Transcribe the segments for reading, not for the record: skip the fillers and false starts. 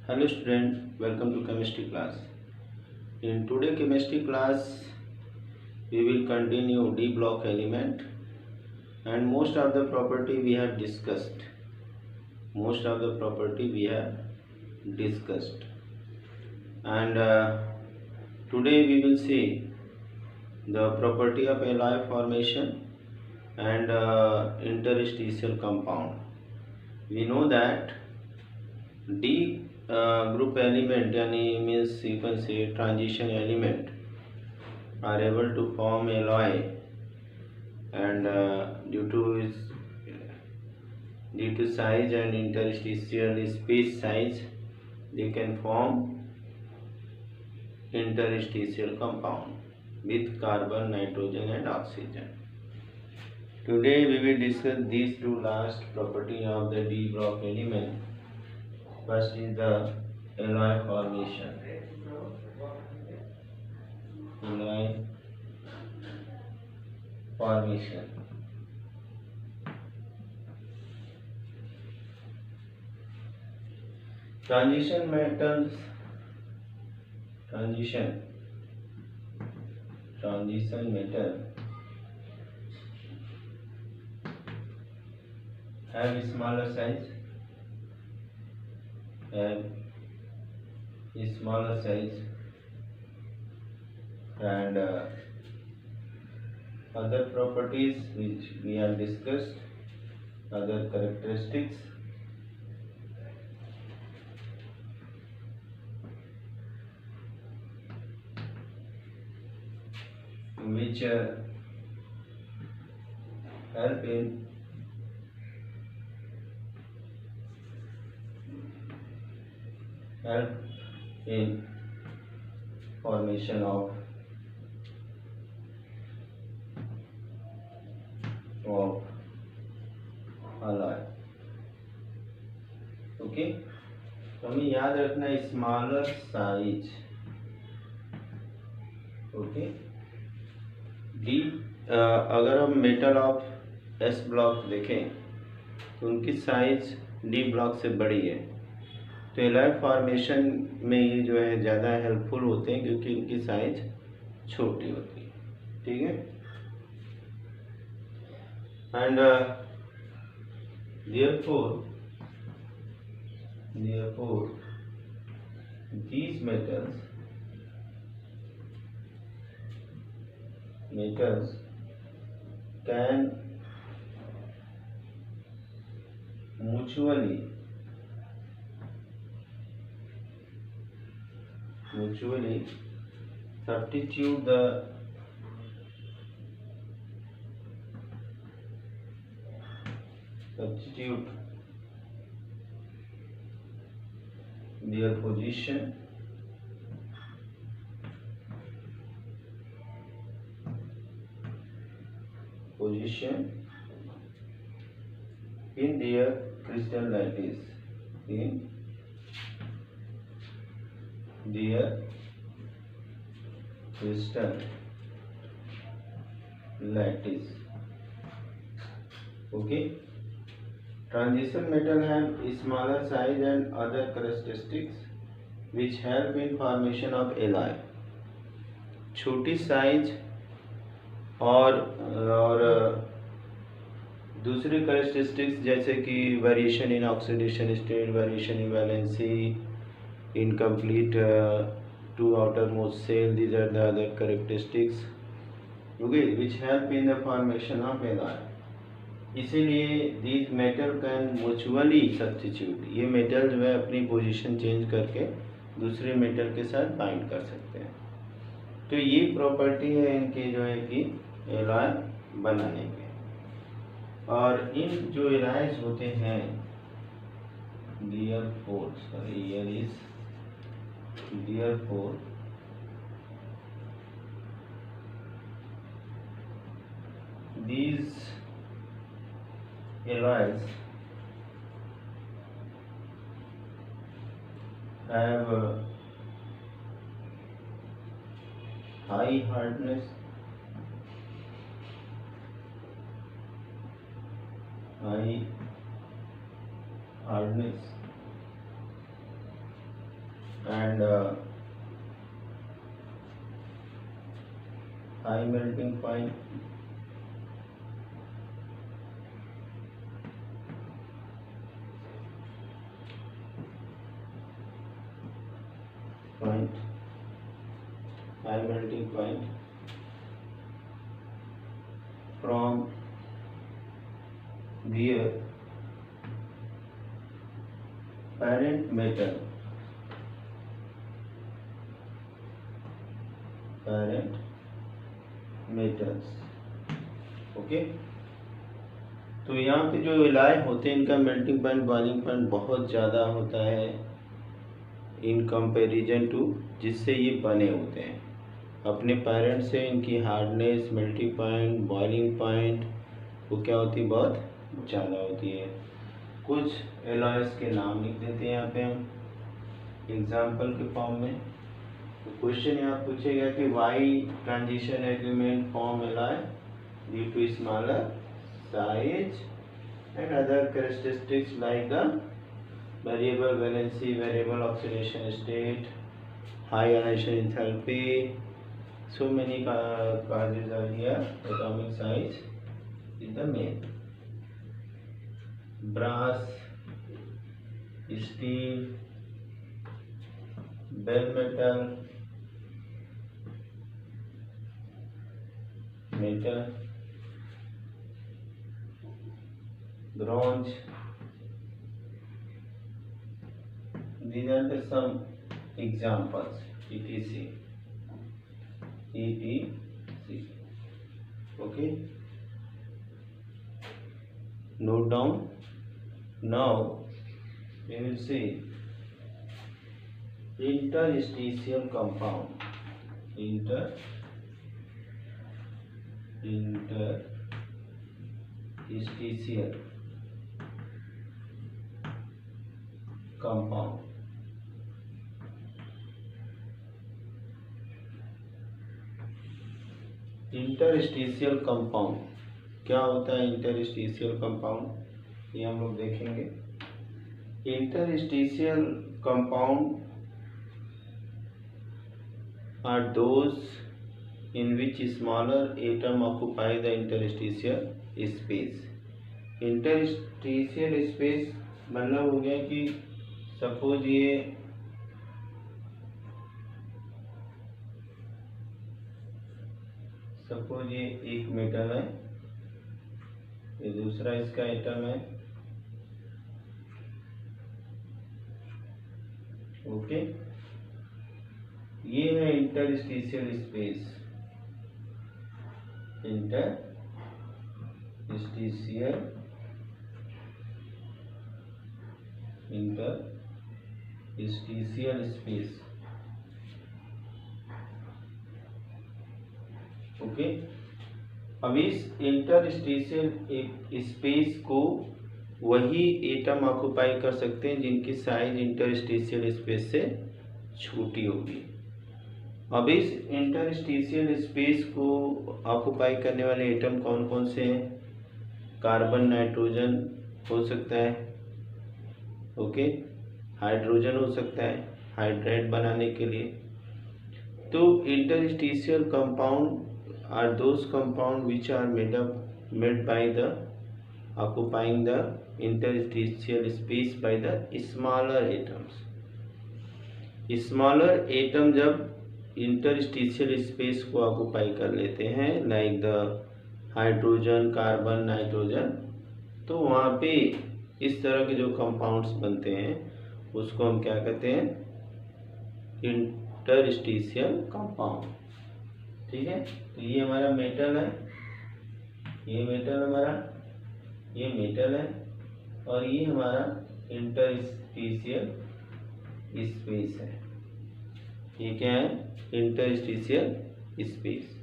Hello student, welcome to chemistry class. In today chemistry class, we will continue D block element and most of the property we have discussed. Most of the property we have discussed. And today we will see the property of alloy formation and interstitial compound. We know that D group element yani means you can say transition element are able to form alloy and due to size and interstitial space size they can form interstitial compound with carbon, nitrogen and oxygen. Today we will discuss these two last property of the D block element. First is the alloy formation. Alloy formation. Transition metals. Transition metal have smaller size. And other properties which we have discussed, other characteristics. Which help in formation of alloy. Okay, तो हमें याद रखना है smaller size. Okay, D अगर हम metal of S block देखें तो उनकी साइज डी ब्लॉक से बड़ी है, तो एलॉय फॉर्मेशन में ये जो है ज़्यादा हेल्पफुल होते हैं क्योंकि इनकी साइज छोटी होती है. ठीक है. And therefore these metals can mutually substitute their position in their crystal lattice. Okay. Transition metal have smaller size and other characteristics which help in formation of alloy. छोटी साइज और दूसरे कैरेक्टरिस्टिक्स जैसे कि variation in oxidation state, variation in valency, incomplete to outermost shell, these are the other characteristics okay which help in the formation of alloy. इसीलिए these metal can mutually substitute, ये metal जो है अपनी position change करके दूसरे metal के साथ bind कर सकते हैं. तो ये प्रॉपर्टी है इनके जो है कि एलॉय बनाने के. और इन जो एलॉयज होते हैं therefore these alloys have high hardness, and high melting point high melting point from their parent metals okay. तो यहाँ पे जो एलॉय होते हैं इनका मेल्टिंग पॉइंट बॉइलिंग पॉइंट बहुत ज़्यादा होता है इन कंपैरिजन टू जिससे ये बने होते हैं। अपने पेरेंट से इनकी hardness, melting point, boiling point वो क्या होती है, बहुत ज़्यादा होती है। कुछ एलॉयस के नाम लिख देते हैं यहाँ पे हम एग्जाम्पल के फॉर्म में। तो क्वेश्चन यहाँ पूछेगा कि why transition agreement form alloy due to smaller size and other characteristics like the variable valency, variable oxidation state, high ionization enthalpy, so many causes are here. Atomic size is the main. Brass, steel, bell metal, bronze. These are the some examples. etc. Okay, note down. Now we will see interstitial compound. Interstitial compound. Interstitial compound क्या होता है? Interstitial compound ये हम लोग देखेंगे। Interstitial compound are those in which smaller atom occupy the interstitial space. Interstitial space मतलब हो गया कि सपोज ये एक मेटल है, ये दूसरा इसका एटम है, ओके। ये है interstitial space. Interstitial space, okay. अब इस इंटरस्टिशियल स्पेस को वही एटम ऑक्युपाई कर सकते हैं जिनकी साइज इंटरस्टिशियल स्पेस से छोटी होगी। अब इस इंटरस्टिशियल स्पेस को ऑक्युपाई करने वाले एटम कौन कौन से हैं? कार्बन, नाइट्रोजन हो सकता है, ओके। हाइड्रोजन हो सकता है हाइड्राइड बनाने के लिए। तो interstitial compound are those compound which are made by the occupying the interstitial space by the smaller atoms. Smaller atom जब interstitial space को ऑक्युपाई कर लेते हैं like the hydrogen, carbon, nitrogen, तो वहाँ पे इस तरह के जो कंपाउंड्स बनते हैं उसको हम क्या कहते हैं? इंटरस्टिशियल कंपाउंड, ठीक है। तो ये हमारा मेटल है, ये मेटल हमारा, ये मेटल है और ये हमारा इंटरस्टिशियल स्पेस है। ये क्या है? Interstitial space.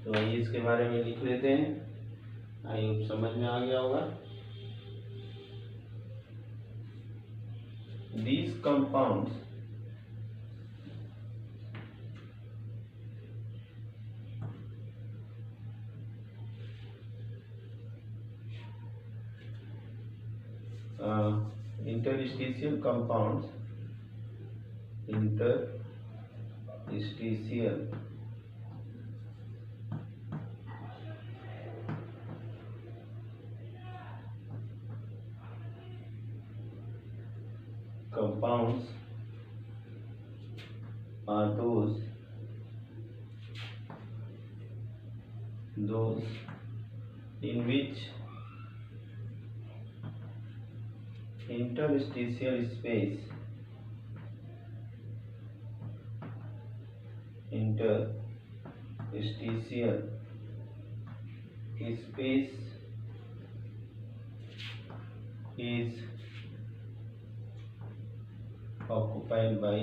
तो आइए इसके बारे में लिख लेते हैं। आई होप समझ में आ गया होगा। These compounds interstitial compounds interstitial compounds are those in which interstitial space is occupied by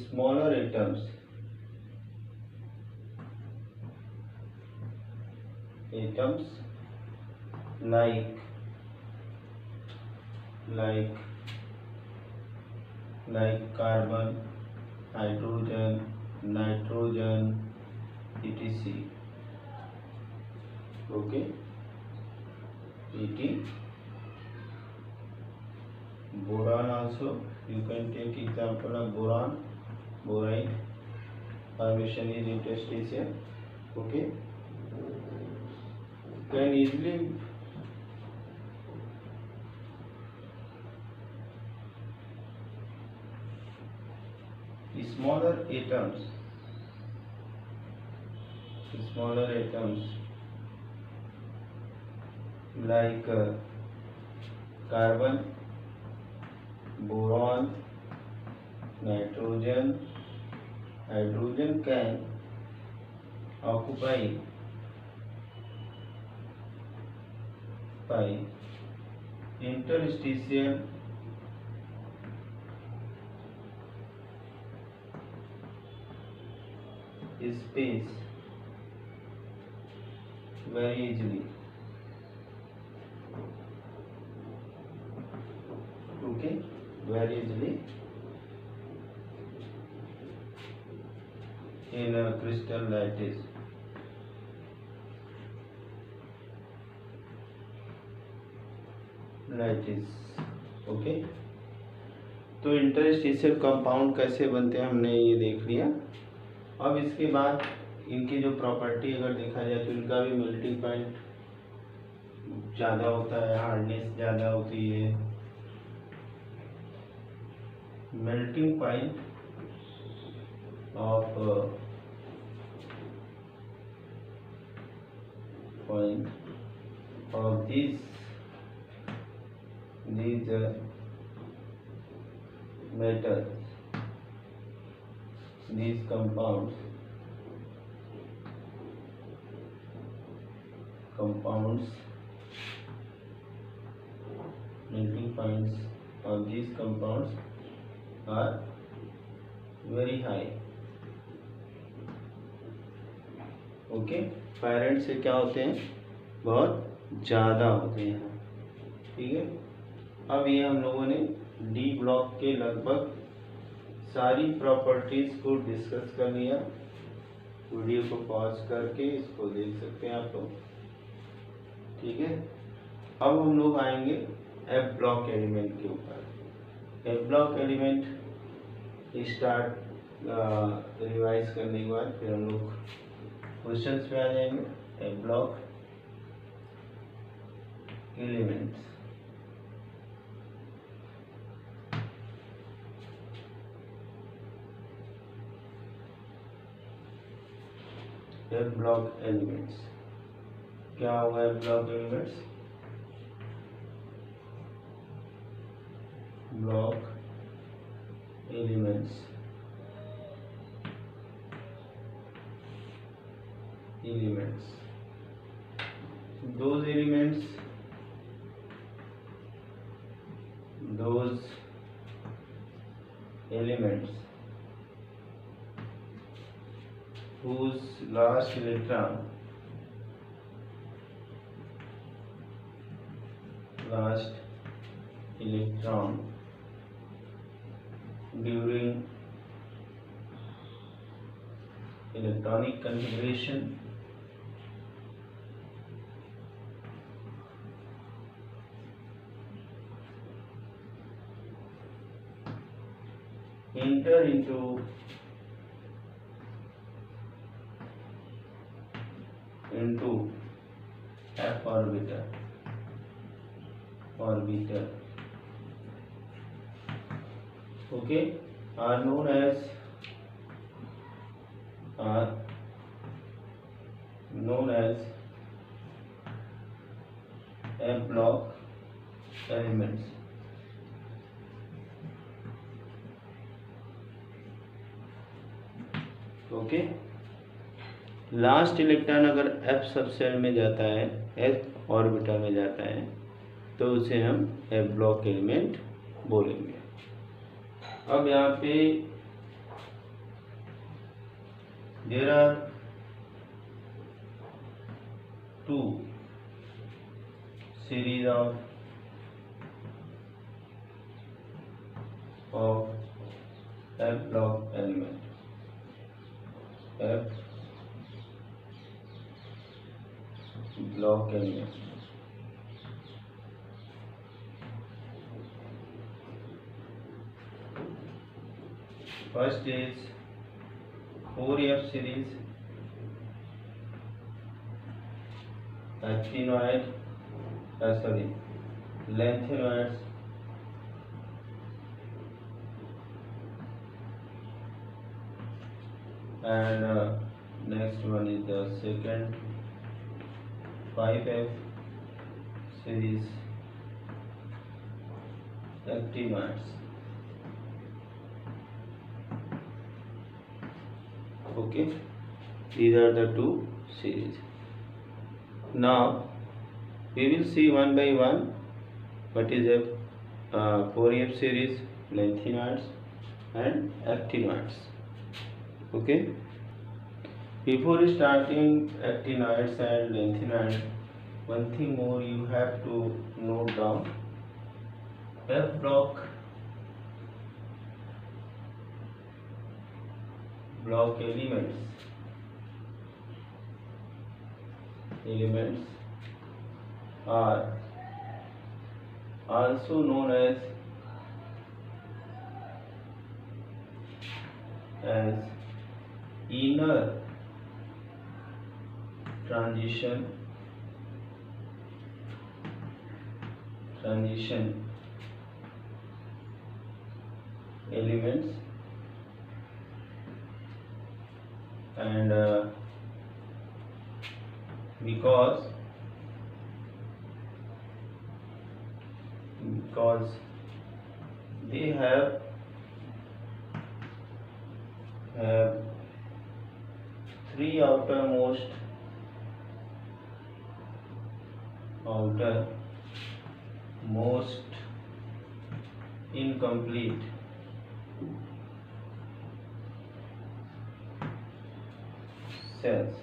smaller atoms like carbon, hydrogen, nitrogen, etc. Okay, et. Boron also, you can take example of borine formation is interstitial. Okay, can easily smaller atoms like carbon, boron, nitrogen, hydrogen can occupy interstitial space very easily. Okay, very easily in a crystal lattice. Okay, तो interstitial compound कैसे बनते हैं हमने ये देख लिया। अब इसके बाद इनकी जो प्रॉपर्टी अगर देखा जाए तो इनका भी मेल्टिंग पॉइंट ज़्यादा होता है, हार्डनेस ज़्यादा होती है। Melting point of these metals, these compounds melting points of these compounds are very high. Okay, parent से क्या होते हैं, बहुत ज़्यादा होते हैं। ठीक है, अब ये हम लोगों ने डी ब्लॉक के लगभग सारी प्रॉपर्टीज को डिस्कस कर लिया। वीडियो को पॉज करके इसको देख सकते हैं आप लोग। ठीक है, अब हम लोग आएंगे एफ ब्लॉक एलिमेंट के ऊपर। F block element start revise करने के बाद फिर हम लोग क्वेश्चंस पे आ जाएंगे। F block elements, F block elements क्या होगा? F block elements, block elements those elements whose last electron during electronic configuration enter into f orbital, okay, are known as f block elements. Okay, last electron अगर f subshell में जाता है, s orbital में जाता है, तो उसे हम f ब्लॉक एलिमेंट बोलेंगे। अब यहाँ पे there are two series of f block element, f block element. First is 4f series, lanthanoids, and next one is the second 5f series, actinoids. Okay, these are the two series. Now we will see one by one what is a 4f series, lanthanoids and actinoids. Okay, before starting actinoids and lanthanoids, one thing more you have to note down: f block elements are also known as inner transition elements, and because they have three outermost incomplete cells.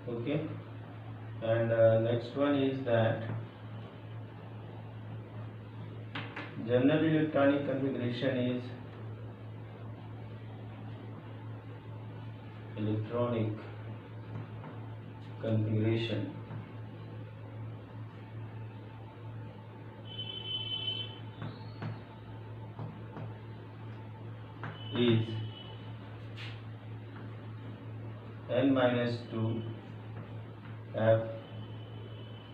Okay, and next one is that general electronic configuration is is n-2 f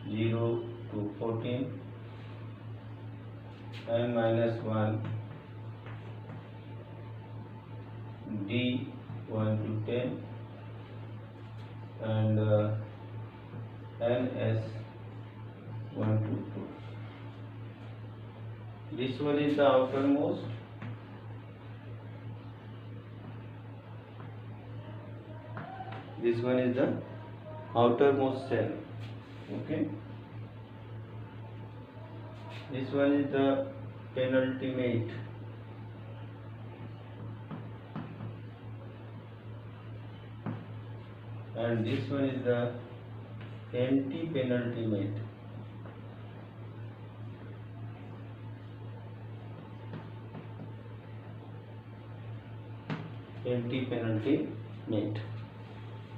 0 to 14, n-1 d 1 to 10, and ns 1 to 2. This one is the outermost. This one is the outermost cell. Okay, this one is the penultimate. And this one is the anti-penultimate.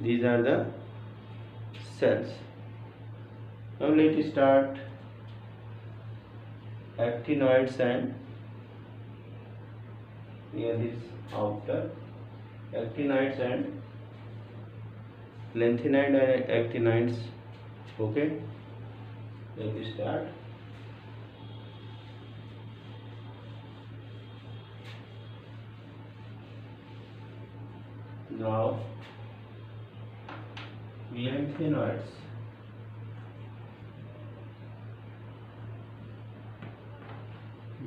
These are the cells. Now let us start actinoids and here is outer actinoids and lanthanide and actinides. Okay, let us start. Now lanthanoids.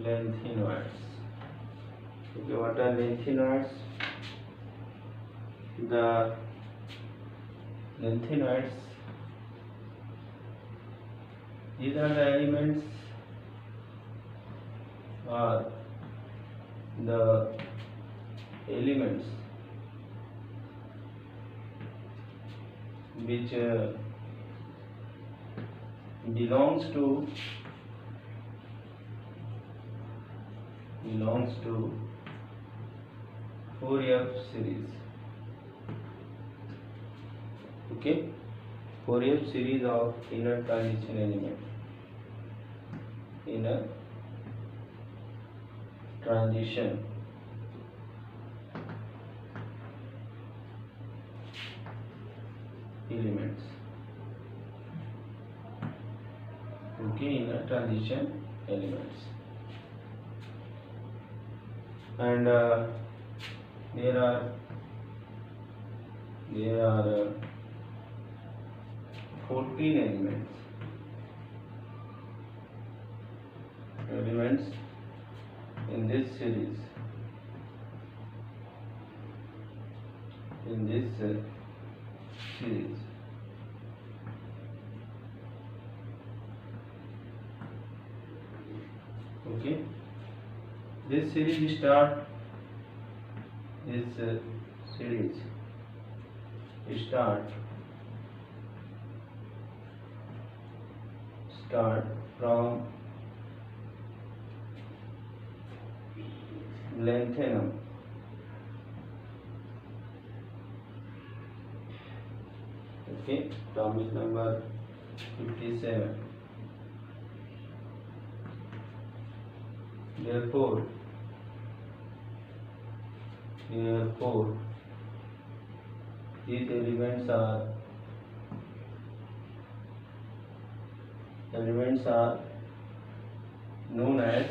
Lanthanoids. Okay, what are lanthanoids? The lanthanoids, these are the elements or the elements which belongs to 4F series. Okay, 4F series of inner transition element. Inner transition elements. Okay, inner transition elements. And there are 14 elements in this series. Okay, this series start from lanthanum. Okay, atomic number 57. Therefore these elements are known as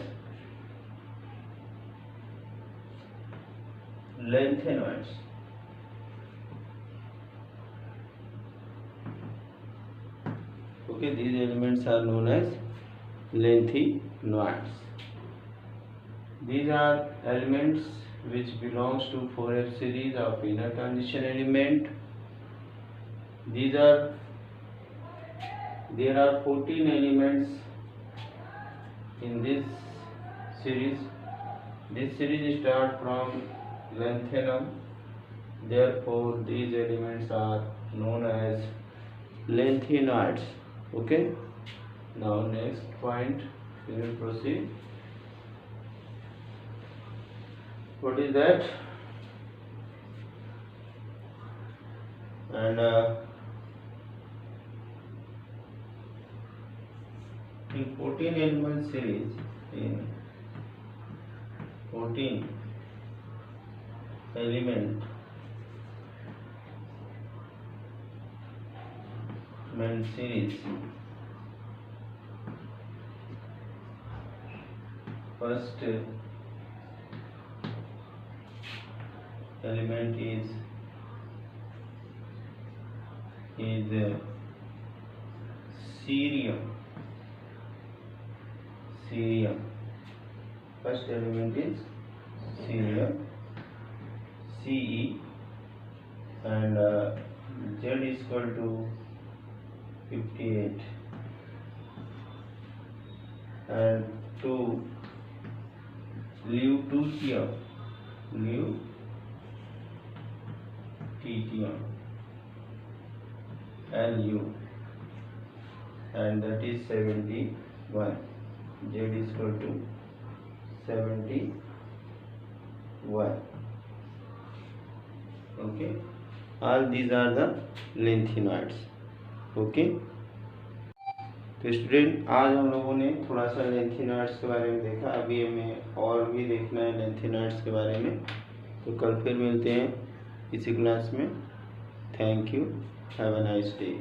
lanthanoids. Okay, these elements are known as lanthanoids. These are elements which belongs to 4F series of inner transition element. There are 14 elements in this series. This series starts from lanthanum. Therefore, these elements are known as lanthanoids. Okay. Now next point, we will proceed. What is that? And in 14 element series, in 14 element series, first element is cerium. First element is cerium, Ce, and Z is equal to 58, and to lutetium, Lu, and that is 71. Z is equal to 71. Okay, all these are the lanthanoids. Okay. तो student, आज हम लोगों ने थोड़ा सा lanthanoids के बारे में देखा, अभी हमें और भी देखना है लेंथेनॉइड्स के बारे में। तो कल फिर मिलते हैं इसी क्लास में। Thank you, have a nice day.